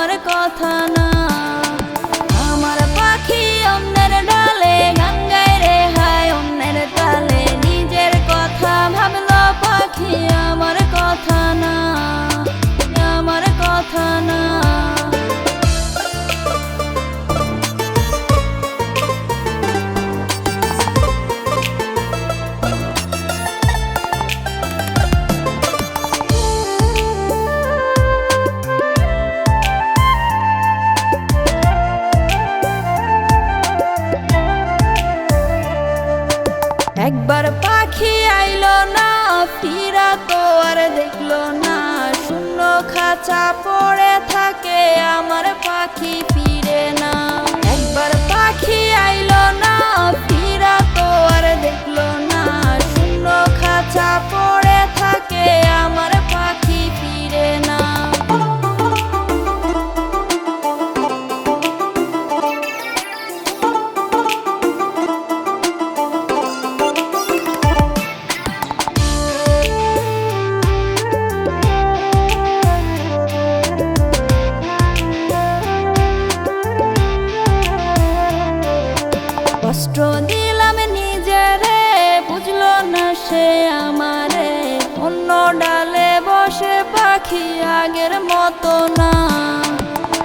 আমার কথা না। আমার পাখি অন্যের ডালে গান গায় রে হায় অন্যের তালে, নিজের কথা ভাবলো পাখি আমার কথা না, আমার কথা না। একবার পাখি আইলো না ফিরা তো আর দেখলো না, শূন্য খাঁচা পড়ে থাকে আমার পাখি ফিরে না। একবার পাখি আইলো না ফিরা তো আর দেখলো না, শূন্য খাঁচা পড়ে থাকে আমার পাখি ফিরে না। কষ্ট দিলাম নিজেরে বুঝলো না সে আমারে, অন্য ডালে বসে পাখি আগের মতো না।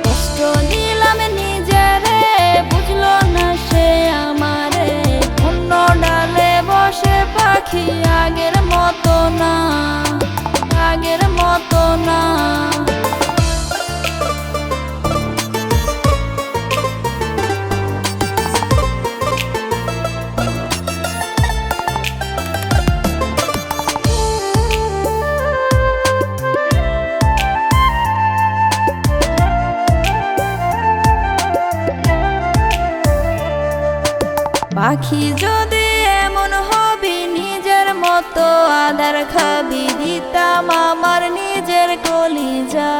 কষ্ট দিলাম নিজেরে বুঝলো না সে আমারে, অন্য ডালে বসে পাখি আগের মতো না, আগের মতো না। পাখি যদি এমন হবি নিজের মতো আদার খাবি, দিতাম আমার নিজের কলিজা।